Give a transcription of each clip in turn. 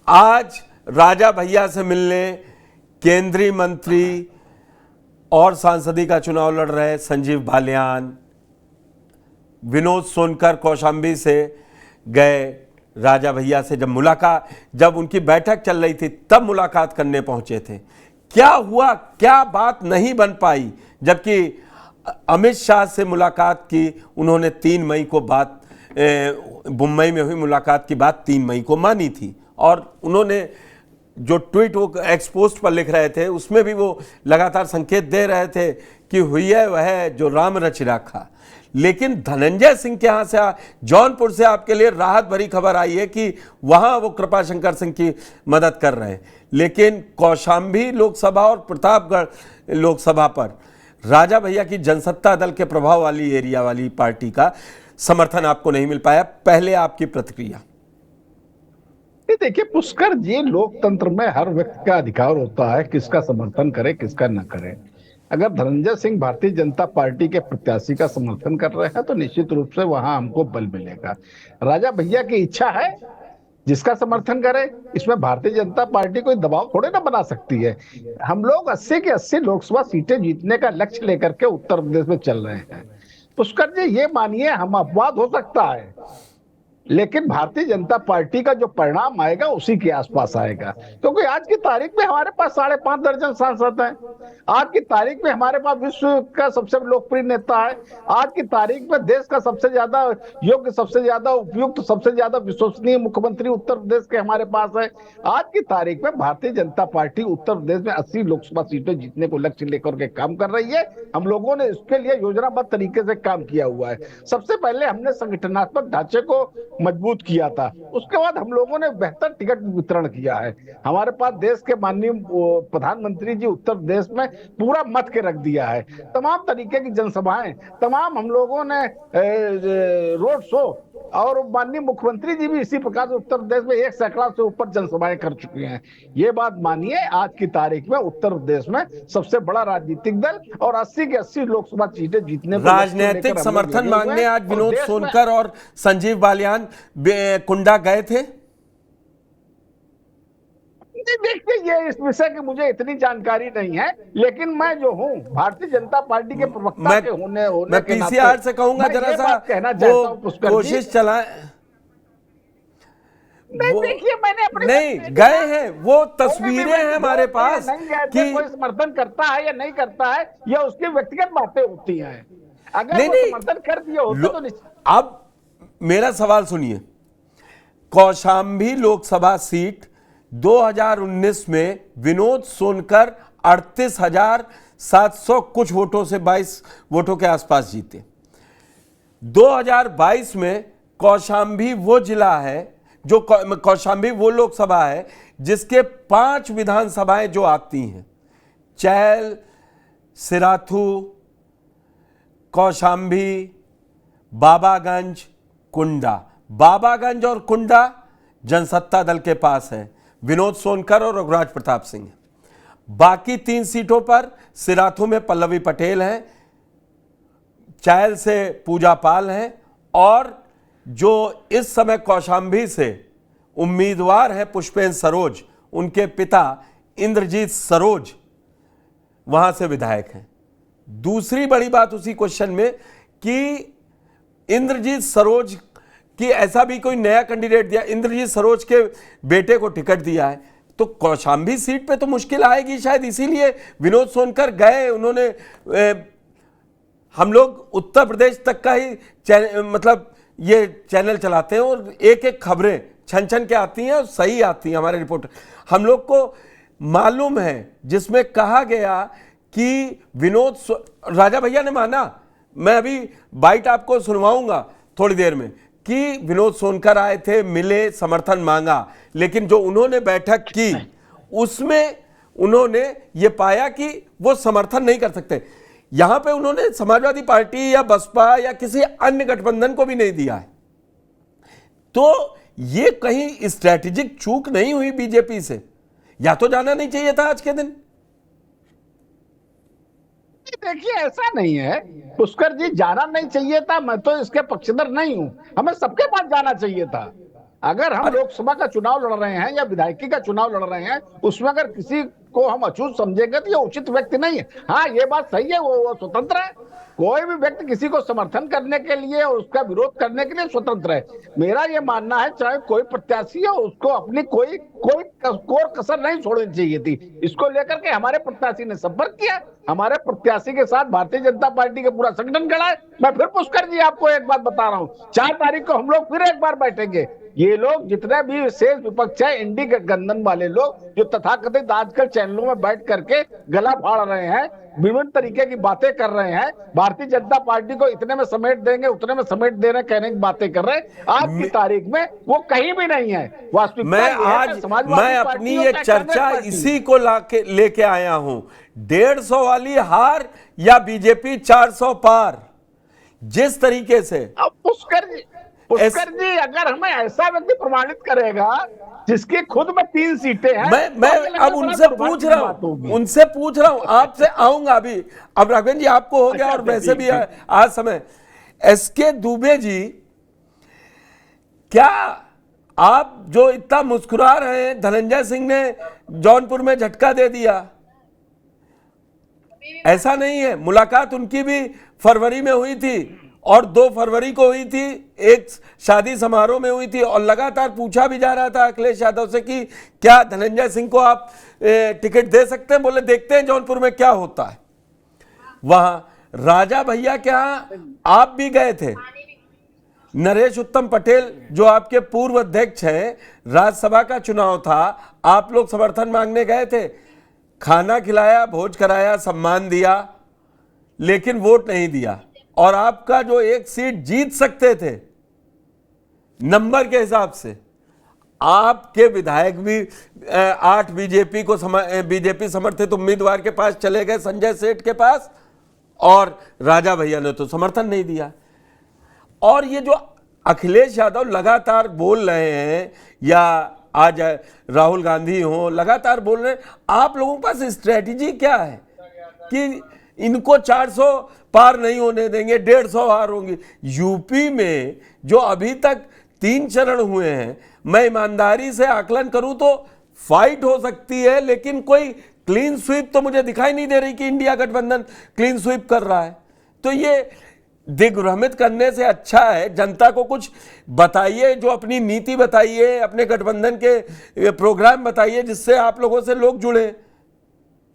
आज राजा भैया से मिलने केंद्रीय मंत्री और सांसदी का चुनाव लड़ रहे संजीव बालियान, विनोद सोनकर कौशाम्बी से गए राजा भैया से। जब उनकी बैठक चल रही थी तब मुलाकात करने पहुंचे थे। क्या हुआ, क्या बात नहीं बन पाई? जबकि अमित शाह से मुलाकात की उन्होंने 3 मई को बात, मुंबई में हुई मुलाकात की बात 3 मई को मानी थी, और उन्होंने जो ट्वीट वो एक्स पोस्ट पर लिख रहे थे उसमें भी वो लगातार संकेत दे रहे थे कि हुई है वह जो राम रचि राखा। लेकिन धनंजय सिंह के यहाँ से, जौनपुर से आपके लिए राहत भरी खबर आई है कि वहां वो कृपाशंकर सिंह की मदद कर रहे हैं। लेकिन कौशाम्बी लोकसभा और प्रतापगढ़ लोकसभा पर राजा भैया की जनसत्ता दल के प्रभाव वाली एरिया वाली पार्टी का समर्थन आपको नहीं मिल पाया। पहले आपकी प्रतिक्रिया। देखिए पुष्कर जी, लोकतंत्र में हर व्यक्ति का अधिकार होता है किसका समर्थन करे किसका न करे। अगर धनंजय सिंह भारतीय जनता पार्टी के प्रत्याशी का समर्थन कर रहे हैं तो निश्चित रूप से वहां हमको बल मिलेगा। राजा भैया की इच्छा है जिसका समर्थन करे, इसमें भारतीय जनता पार्टी कोई दबाव थोड़े ना बना सकती है। हम लोग 80 की 80 लोकसभा सीटें जीतने का लक्ष्य लेकर के उत्तर प्रदेश में चल रहे हैं। पुष्कर जी, ये मानिए हम अपवाद हो सकता है, लेकिन भारतीय जनता पार्टी का जो परिणाम आएगा उसी के आसपास आएगा। क्योंकि आज की तारीख में हमारे पास 5.5 दर्जन सांसद हैं। आज की तारीख में हमारे पास विश्व का सबसे लोकप्रिय नेता है। आज की तारीख में देश का सबसे ज्यादा योग्य, सबसे ज्यादा उपयुक्त, सबसे ज्यादा विश्वसनीय मुख्यमंत्री उत्तर प्रदेश के हमारे पास है। आज की तारीख में भारतीय जनता पार्टी उत्तर प्रदेश में 80 लोकसभा सीटें जीतने को लक्ष्य लेकर के काम कर रही है। हम लोगों ने इसके लिए योजनाबद्ध तरीके से काम किया हुआ है। सबसे पहले हमने संगठनात्मक ढांचे को मजबूत किया था, उसके बाद हम लोगों ने बेहतर टिकट वितरण किया है। हमारे पास देश के माननीय प्रधानमंत्री जी उत्तर प्रदेश में पूरा मत के रख दिया है। तमाम तरीके की जनसभाएं, तमाम हम लोगों ने रोड शो, और माननीय मुख्यमंत्री जी भी इसी प्रकार से उत्तर प्रदेश में 1 सैकड़ा से ऊपर जनसभाएं कर चुके हैं। ये बात मानिए, आज की तारीख में उत्तर प्रदेश में सबसे बड़ा राजनीतिक दल और 80 की 80 लोकसभा सीटें जीतने को राजनीतिक समर्थन मांगने आज विनोद सोनकर और संजीव बालियान कुंडा गए थे। देखिए, ये इस विषय की मुझे इतनी जानकारी नहीं है, लेकिन मैं जो हूँ भारतीय जनता पार्टी के प्रवक्ता के होने मैं पीसीआर से कहूंगा जरा सा कहना चाहता हूँ पुष्कर जी, कोशिश चलाएं। देखिए मैंने अपने नहीं गए हैं, वो तस्वीरें हैं हमारे पास कि कोई समर्थन करता है या नहीं करता है, या उसकी व्यक्तिगत बातें होती हैं। अगर नहीं, वो समर्थन कर दिया होता तो अब मेरा सवाल सुनिए। कौशाम्बी लोकसभा सीट 2019 में विनोद सोनकर 38,700 कुछ वोटों से 22 वोटों के आसपास जीते। 2022 में कौशाम्बी वो जिला है जो कौशाम्बी वो लोकसभा है जिसके 5 विधानसभाएं जो आती हैं, चैल, सिराथू, कौशाम्बी, बाबागंज, कुंडा। बाबागंज और कुंडा जनसत्ता दल के पास है, विनोद सोनकर और रघुराज प्रताप सिंह। बाकी 3 सीटों पर सिराथू में पल्लवी पटेल हैं, चैल से पूजा पाल हैं, और जो इस समय कौशाम्बी से उम्मीदवार है पुष्पेंद्र सरोज, उनके पिता इंद्रजीत सरोज वहां से विधायक हैं। दूसरी बड़ी बात उसी क्वेश्चन में कि इंद्रजीत सरोज कि ऐसा भी कोई नया कैंडिडेट दिया, इंद्रजीत सरोज के बेटे को टिकट दिया है, तो कौशाम्बी सीट पे तो मुश्किल आएगी शायद। इसीलिए विनोद सोनकर गए। उन्होंने हम लोग उत्तर प्रदेश तक का ही मतलब ये चैनल चलाते हैं और एक एक खबरें छन छन के आती हैं और सही आती हैं। हमारे रिपोर्टर हम लोग को मालूम है जिसमें कहा गया कि राजा भैया ने माना, मैं अभी बाइट आपको सुनवाऊंगा थोड़ी देर में, कि विनोद सोनकर आए थे, मिले, समर्थन मांगा, लेकिन जो उन्होंने बैठक की उसमें उन्होंने ये पाया कि वो समर्थन नहीं कर सकते। यहां पे उन्होंने समाजवादी पार्टी या बसपा या किसी अन्य गठबंधन को भी नहीं दिया है। तो ये कहीं स्ट्रैटेजिक चूक नहीं हुई बीजेपी से? या तो जाना नहीं चाहिए था आज के दिन? देखिए, ऐसा नहीं है पुष्कर जी, जाना नहीं चाहिए था, मैं तो इसके पक्षधर नहीं हूं। हमें सबके पास जाना चाहिए था। अगर हम लोकसभा का चुनाव लड़ रहे हैं या विधायकी का चुनाव लड़ रहे हैं, उसमें अगर किसी को हम अछूत समझेंगे तो ये उचित व्यक्ति नहीं है। हाँ, ये बात सही है, वो स्वतंत्र है। कोई भी व्यक्ति किसी को समर्थन करने के लिए और उसका विरोध करने के लिए स्वतंत्र है। मेरा ये मानना है, चाहे कोई प्रत्याशी हो, उसको अपनी कोई कोई कोर कसर नहीं छोड़नी चाहिए थी। इसको लेकर के हमारे प्रत्याशी ने संपर्क किया, हमारे प्रत्याशी के साथ भारतीय जनता पार्टी का पूरा संगठन खड़ा है। मैं फिर पुष्कर जी आपको एक बात बता रहा हूँ, 4 तारीख को हम लोग फिर एक बार बैठेंगे। ये लोग जितने भी विशेष विपक्ष है, इंडी गठबंधन वाले लोग, जो तथाकथित आजकल चैनलों में बैठ करके गला फाड़ रहे हैं, विभिन्न तरीके की बातें कर रहे हैं, भारतीय जनता पार्टी को इतने में समेट देंगे, उतने में समेट दे रहे, कहने की बातें कर रहे हैं। आज की तारीख में वो कहीं भी नहीं है। मैं अपनी ये चर्चा इसी को लेके आया हूं, 150 वाली हार या बीजेपी 400 पार। जिस तरीके से अब पुष्कर जी अगर हमें ऐसा व्यक्ति प्रमाणित करेगा जिसकी खुद में 3 सीटें हैं, मैं अब उनसे पूछ रहा हूं, आपसे आऊंगा अभी। अब राघवेंद्र जी आपको हो गया, और वैसे भी आज समय एसके दुबे जी, क्या आप जो इतना मुस्कुरा रहे हैं, धनंजय सिंह ने जौनपुर में झटका दे दिया, ऐसा नहीं है। मुलाकात उनकी भी फरवरी में हुई थी, और 2 फरवरी को हुई थी, एक शादी समारोह में हुई थी, और लगातार पूछा भी जा रहा था अखिलेश यादव से कि क्या धनंजय सिंह को आप टिकट दे सकते हैं। बोले देखते हैं जौनपुर में क्या होता है। वहां राजा भैया के यहां आप भी गए थे, नरेश उत्तम पटेल जो आपके पूर्व अध्यक्ष हैं, राज्यसभा का चुनाव था, आप लोग समर्थन मांगने गए थे, खाना खिलाया, भोज कराया, सम्मान दिया, लेकिन वोट नहीं दिया। और आपका जो एक सीट जीत सकते थे नंबर के हिसाब से, आपके विधायक भी 8 बीजेपी समर्थित उम्मीदवार के पास चले गए, संजय सेठ के पास, और राजा भैया ने तो समर्थन नहीं दिया। और ये जो अखिलेश यादव लगातार बोल रहे हैं, या आज राहुल गांधी हो लगातार बोल रहे हैं, आप लोगों के पास स्ट्रेटजी क्या है कि इनको 400 पार नहीं होने देंगे, 150 हार होंगी। यूपी में जो अभी तक 3 चरण हुए हैं, मैं ईमानदारी से आकलन करूं तो फाइट हो सकती है, लेकिन कोई क्लीन स्वीप तो मुझे दिखाई नहीं दे रही कि इंडिया गठबंधन क्लीन स्वीप कर रहा है। तो ये दिग्भ्रमित करने से अच्छा है जनता को कुछ बताइए, जो अपनी नीति बताइए, अपने गठबंधन के प्रोग्राम बताइए, जिससे आप लोगों से लोग जुड़े,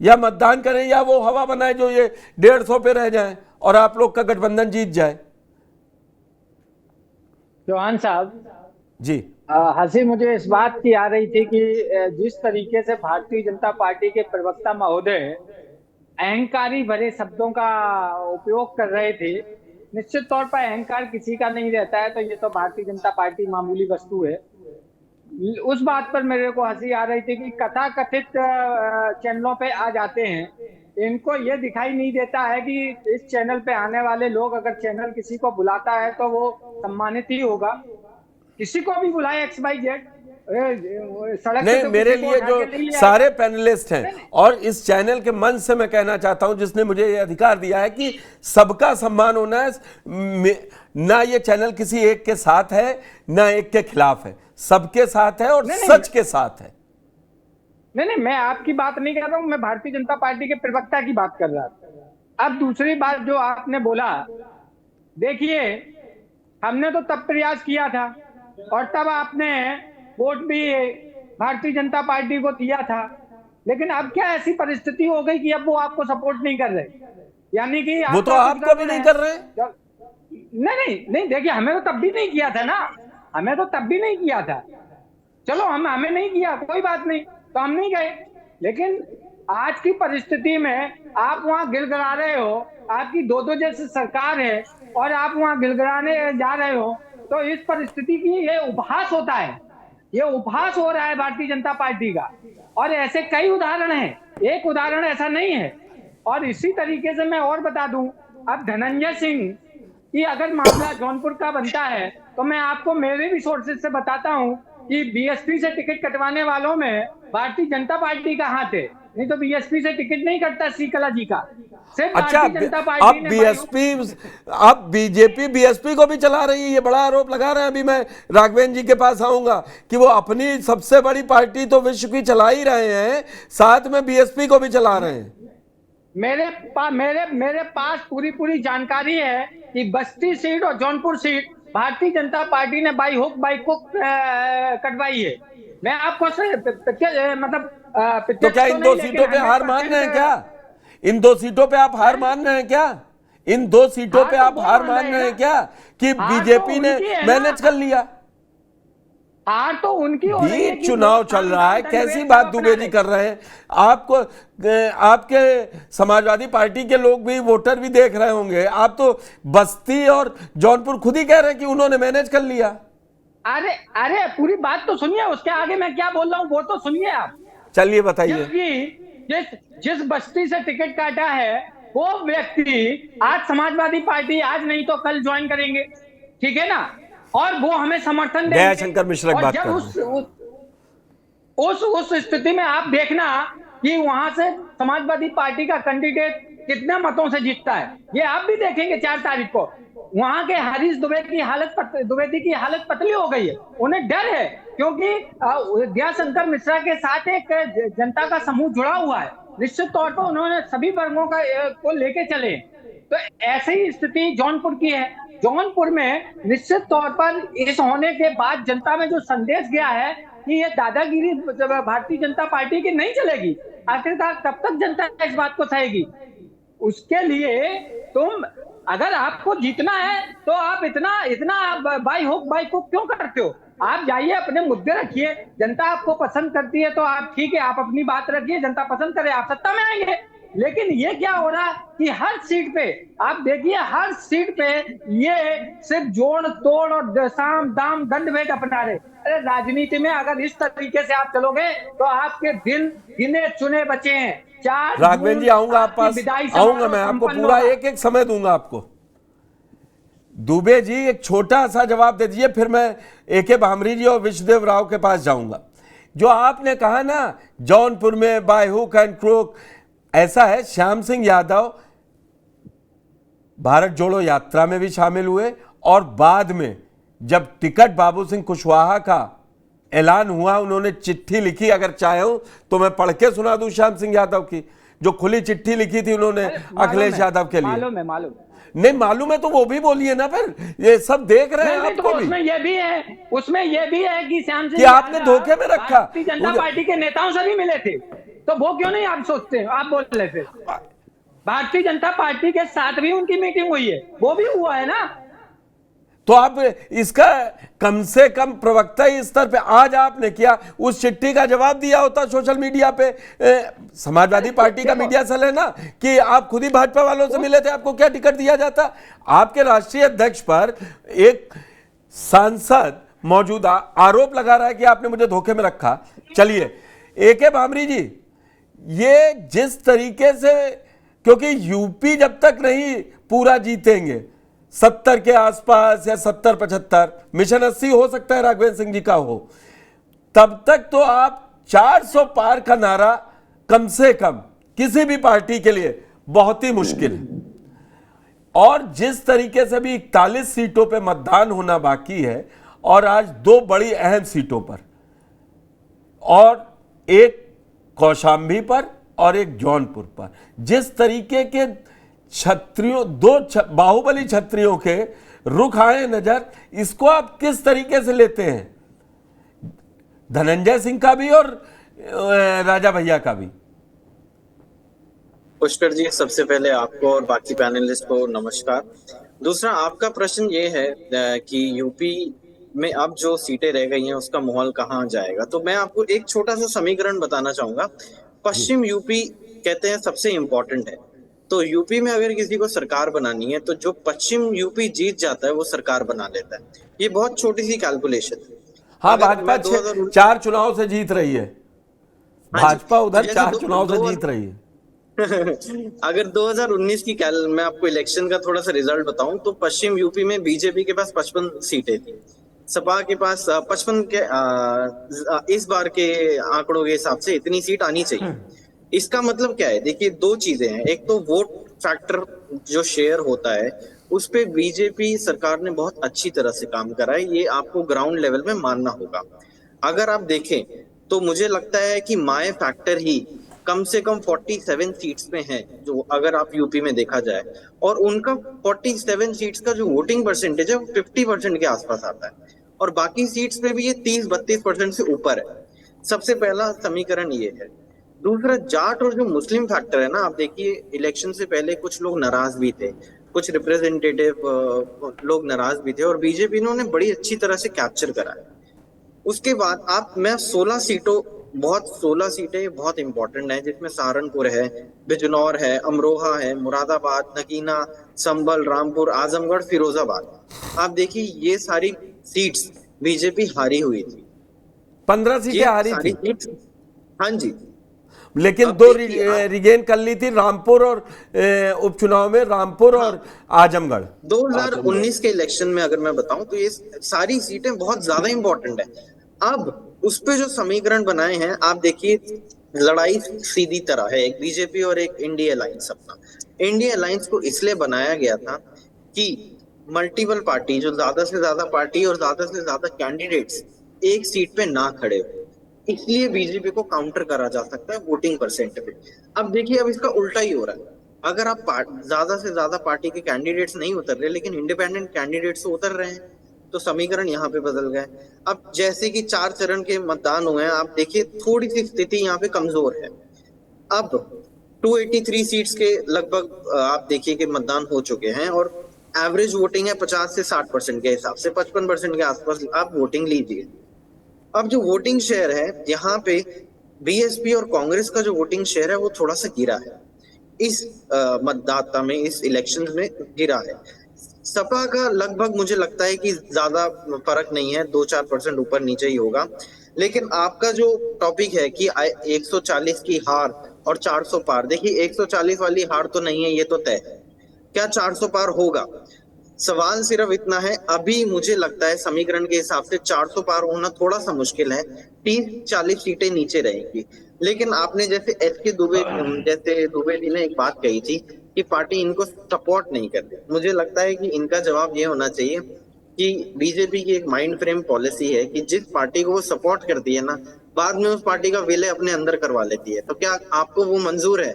या मतदान करें, या वो हवा बनाए जो ये 150 पे रह जाए और आप लोग का गठबंधन जीत जाए। चौहान साहब जी, हंसी मुझे इस बात की आ रही थी कि जिस तरीके से भारतीय जनता पार्टी के प्रवक्ता महोदय अहंकारी भरे शब्दों का उपयोग कर रहे थे। निश्चित तौर पर अहंकार किसी का नहीं रहता है, तो ये तो भारतीय जनता पार्टी मामूली वस्तु है। उस बात पर मेरे को हंसी आ रही थी कि कथाकथित चैनलों पे आ जाते हैं, इनको ये दिखाई नहीं देता है कि इस चैनल पे आने वाले लोग, अगर चैनल किसी को बुलाता है तो वो सम्मानित ही होगा। किसी को भी बुलाए XYZ, सड़क नहीं, तो मेरे लिए जो सारे पैनलिस्ट हैं, और इस चैनल के मंच से मैं कहना चाहता हूं, जिसने मुझे ये अधिकार दिया है कि सबका सम्मान होना है। ना ये चैनल किसी एक के साथ है, ना एक के खिलाफ है, सबके साथ है और सच के साथ है। नहीं, मैं आपकी बात नहीं कर रहा हूं, मैं भारतीय जनता पार्टी के प्रवक्ता की बात कर रहा था। अब दूसरी बात जो आपने बोला, देखिए हमने तो तब प्रयास किया था, और तब आपने वोट भी भारतीय जनता पार्टी को दिया था, लेकिन अब क्या ऐसी परिस्थिति हो गई कि अब वो आपको सपोर्ट नहीं कर रहे, यानी कि वो तो आपको भी नहीं कर रहे। नहीं, देखिए हमें तो तब भी नहीं किया था ना, हमें तो तब भी नहीं किया था। चलो हमें नहीं किया, कोई बात नहीं, तो हम नहीं गए। लेकिन आज की परिस्थिति में आप वहां गिड़गिड़ा रहे हो, आपकी 2-2 जैसी सरकार है और आप वहां गिड़गिड़ाने जा रहे हो, तो इस परिस्थिति की ये उपहास होता है, ये उपहास हो रहा है भारतीय जनता पार्टी का। और ऐसे कई उदाहरण हैं, एक उदाहरण ऐसा नहीं है। और इसी तरीके से मैं और बता दूं, अब धनंजय सिंह की अगर मामला जौनपुर का बनता है, तो मैं आपको मेरे भी सोर्सेज से बताता हूं कि BSP से टिकट कटवाने वालों में भारतीय जनता पार्टी का हाथ है। नहीं तो बीएसपी से टिकट नहीं कटता श्री कला जी का। सिर्फ अच्छा, भारतीय जनता अब पार्टी ने बीएसपी, अब बीजेपी बीएसपी को भी चला रही है, ये बड़ा आरोप लगा रहे हैं। अभी मैं राघवेंद्र जी के पास आऊंगा कि वो अपनी सबसे बड़ी पार्टी तो विश्व की चला ही रहे हैं, साथ में बीएसपी को भी चला रहे हैं। मेरे पास पूरी जानकारी है कि बस्ती सीट और जौनपुर सीट भारतीय जनता पार्टी ने बाई हुक बाई कुक कटवाई है। मैं आपको मतलब तो क्या इन दो सीटों पे हार मान रहे हैं क्या? इन दो सीटों पे आप हार मान रहे हैं क्या? इन दो सीटों पे आप हार मान रहे हैं क्या कि बीजेपी ने मैनेज कर लिया? हार तो उनकी हो रही है बीच चुनाव चल रहा है, कैसी बात दुबे जी कर रहे हैं? आपको आपके समाजवादी पार्टी के लोग भी, वोटर भी देख रहे होंगे। आप तो बस्ती और जौनपुर खुद ही कह रहे हैं कि उन्होंने मैनेज कर लिया। अरे पूरी बात तो सुनिए, उसके आगे मैं क्या बोल रहा हूँ वो तो सुनिए आप। चलिए बताइए। जबकि जिस बस्ती से टिकट काटा है वो व्यक्ति आज समाजवादी पार्टी आज नहीं तो कल ज्वाइन करेंगे, ठीक है ना, और वो हमें समर्थन देंगे। दयाशंकर मिश्रा की बात कर रहे हैं। उस स्थिति में आप देखना कि वहां से समाजवादी पार्टी का कैंडिडेट कितने मतों से जीतता है, ये आप भी देखेंगे 4 तारीख को। वहां के हरीश द्विवेदी की हालत पतली हो गई है, उन्हें डर है क्योंकि दयाशंकर मिश्रा के साथ एक जनता का समूह जुड़ा हुआ है। निश्चित तौर पर उन्होंने सभी वर्गों को लेके चले। तो ऐसी ही स्थिति जौनपुर की है। जौनपुर में निश्चित तौर पर इस होने के बाद जनता में जो संदेश गया है कि ये दादागिरी भारतीय जनता पार्टी की नहीं चलेगी, आखिरकार तब तक जनता इस बात को सहेगी। उसके लिए तुम अगर आपको जीतना है तो आप इतना बाई हुक बाई कुक क्यों करते हो? आप जाइए, अपने मुद्दे रखिए, जनता आपको पसंद करती है तो आप ठीक है, आप अपनी बात रखिए, जनता पसंद करे, आप सत्ता में आएंगे। लेकिन ये क्या हो रहा है कि हर सीट पे आप देखिए, हर सीट पे ये सिर्फ जोड़ तोड़ और साम दाम दंड भेद अपना रहे। अरे राजनीति में अगर इस तरीके से आप चलोगे तो आपके दिन गिने चुने बचे हैं। राघवेंद्र जी आऊंगा आप पास, आऊंगा मैं, आपको पूरा एक समय दूंगा आपको। दुबे जी एक छोटा सा जवाब दे दीजिए, फिर मैं एके भामरी जी और विश्वदेव राव के पास जाऊंगा। जो आपने कहा ना जौनपुर में बाय हुक एंड क्रोक, ऐसा है, श्याम सिंह यादव भारत जोड़ो यात्रा में भी शामिल हुए और बाद में जब टिकट बाबू सिंह कुशवाहा का ऐलान हुआ, उन्होंने चिट्ठी लिखी। अगर चाहूं तो मैं पढ़ के सुना दूं श्याम सिंह यादव की जो खुली चिट्ठी लिखी थी उन्होंने अखिलेश यादव के लिए। मालूम नहीं मालूम है तो वो भी बोलिए ना, फिर ये सब देख रहे हैं आपको तो भी। उसमें ये भी है कि श्याम सिंह कि आपने धोखे में रखा। भारतीय जनता पार्टी के नेताओं से भी मिले थे, तो वो क्यों नहीं आप सोचते, आप बोल रहे थे भारतीय जनता पार्टी के साथ भी उनकी मीटिंग हुई है, वो भी हुआ है ना। तो आप इसका कम से कम प्रवक्ता स्तर पे आज आपने किया, उस चिट्ठी का जवाब दिया होता सोशल मीडिया पे। समाजवादी पार्टी का मीडिया सेल है ना कि आप खुद ही भाजपा वालों से मिले थे, आपको क्या टिकट दिया जाता? आपके राष्ट्रीय अध्यक्ष पर एक सांसद मौजूदा आरोप लगा रहा है कि आपने मुझे धोखे में रखा। चलिए एके भामरी जी, ये जिस तरीके से, क्योंकि यूपी जब तक नहीं पूरा जीतेंगे 70 के आसपास या 70-75, मिशन 80 हो सकता है राघवेंद्र सिंह जी का हो, तब तक तो आप 400 पार का नारा कम से कम किसी भी पार्टी के लिए बहुत ही मुश्किल है। और जिस तरीके से भी 41 सीटों पे मतदान होना बाकी है और आज 2 बड़ी अहम सीटों पर, और एक कौशाम्बी पर और एक जौनपुर पर, जिस तरीके के छत्रियों, 2 बाहुबली छत्रियों के रुख आए नजर, इसको आप किस तरीके से लेते हैं? धनंजय सिंह का भी और राजा भैया का भी। पुष्कर जी, सबसे पहले आपको और बाकी पैनलिस्ट को नमस्कार। दूसरा, आपका प्रश्न ये है कि यूपी में अब जो सीटें रह गई हैं उसका माहौल कहाँ जाएगा। तो मैं आपको एक छोटा सा समीकरण बताना चाहूंगा। पश्चिम यूपी कहते हैं सबसे इम्पोर्टेंट है, तो यूपी में अगर किसी को सरकार बनानी है तो जो पश्चिम यूपी जीत जाता है वो सरकार बना लेता है। ये बहुत छोटी सी कैलकुलेशन है। हाँ, भाजपा 4 चुनाव से जीत रही है, भाजपा उधर 4 चुनाव से जीत रही है। अगर 2019 की मैं आपको इलेक्शन का थोड़ा सा रिजल्ट बताऊं तो पश्चिम यूपी में बीजेपी के पास 55 सीटें थी, सपा के पास 55 के इस बार के आंकड़ों के हिसाब से इतनी सीट आनी चाहिए। इसका मतलब क्या है? देखिए, दो चीजें हैं। एक तो वोट फैक्टर जो शेयर होता है, उस पे बीजेपी सरकार ने बहुत अच्छी तरह से काम करा है, ये आपको ग्राउंड लेवल में मानना होगा। अगर आप देखें तो मुझे लगता है कि माय फैक्टर ही कम से कम 47 सीट्स में है, जो अगर आप यूपी में देखा जाए, और उनका 47 सीट्स का जो वोटिंग परसेंटेज है वो 50% के आसपास आता है, और बाकी सीट्स पे भी ये 30-32% से ऊपर है। सबसे पहला समीकरण ये है। दूसरा, जाट और जो मुस्लिम फैक्टर है ना, आप देखिए इलेक्शन से पहले कुछ लोग नाराज भी थे, कुछ रिप्रेजेंटेटिव लोग नाराज भी थे, और बीजेपी ने उन्हें बड़ी अच्छी तरह से कैप्चर करा है। उसके बाद आप मैं 16 सीटें बहुत इंपॉर्टेंट है, जिसमें सहारनपुर है, बिजनौर है, अमरोहा है, मुरादाबाद, नगीना, संभल, रामपुर, आजमगढ़, फिरोजाबाद। आप देखिए ये सारी सीट्स बीजेपी हारी हुई थी। 15 सीटें ये हारी सारी थी, सीट्स, हाँ जी। लेकिन अब दो देखिए आप रिगेन कर ली थी, रामपुर और उपचुनाव में रामपुर हाँ, और आजमगढ़। 2019 के इलेक्शन में अगर मैं बताऊं तो ये सारी सीटें बहुत ज्यादा इंपॉर्टेंट है। अब उस पे जो समीकरण बनाए हैं, आप देखिए लड़ाई सीधी तरह है, एक बीजेपी और एक इंडिया अलायंस। अपना इंडिया अलायंस को इसलिए बनाया गया था कि मल्टीपल पार्टी, जो ज्यादा से ज्यादा पार्टी और ज्यादा से ज्यादा कैंडिडेट्स एक सीट पे ना खड़े हो, इसलिए बीजेपी को काउंटर करा जा सकता है वोटिंग परसेंट पे। अब देखिए, अब इसका उल्टा ही हो रहा है। अगर आप ज्यादा से ज्यादा पार्टी के कैंडिडेट्स नहीं उतर रहे, लेकिन इंडिपेंडेंट कैंडिडेट्स तो उतर रहे हैं, तो समीकरण यहाँ पे बदल गए। अब जैसे कि 4 चरण के मतदान हुए हैं, आप देखिए थोड़ी सी स्थिति यहाँ पे कमजोर है। अब 283 सीट्स के लगभग आप देखिए कि मतदान हो चुके हैं, और एवरेज वोटिंग है 50 से 60% के हिसाब से, 55% के आसपास आप वोटिंग लीजिए। अब जो वोटिंग शेयर है यहाँ पे, बीएसपी और कांग्रेस का जो वोटिंग शेयर है वो थोड़ा सा गिरा है इस मतदाता में, इस इलेक्शन में गिरा है। सपा का लगभग मुझे लगता है कि ज्यादा फर्क नहीं है, 2-4% ऊपर नीचे ही होगा। लेकिन आपका जो टॉपिक है कि 140 की हार और 400 पार, देखिए 140 वाली हार तो नहीं है, ये तो तय है। क्या 400 पार होगा? सवाल सिर्फ इतना है, अभी मुझे लगता है समीकरण के हिसाब से 400 पार होना थोड़ा सा मुश्किल है, 30-40 सीटें नीचे रहेंगी। लेकिन आपने जैसे जैसे दुबे जी ने एक बात कही थी कि पार्टी इनको सपोर्ट नहीं करती, मुझे लगता है कि इनका जवाब ये होना चाहिए कि बीजेपी की एक माइंड फ्रेम पॉलिसी है कि जिस पार्टी को वो सपोर्ट करती है ना, बाद में उस पार्टी का विलय अपने अंदर करवा लेती है। तो क्या आपको वो मंजूर है?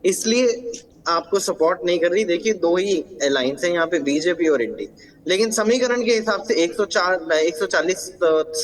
इसलिए आपको सपोर्ट नहीं कर रही। देखिए दो ही अलायंस है यहाँ पे, बीजेपी और इंडी, लेकिन समीकरण के हिसाब से 140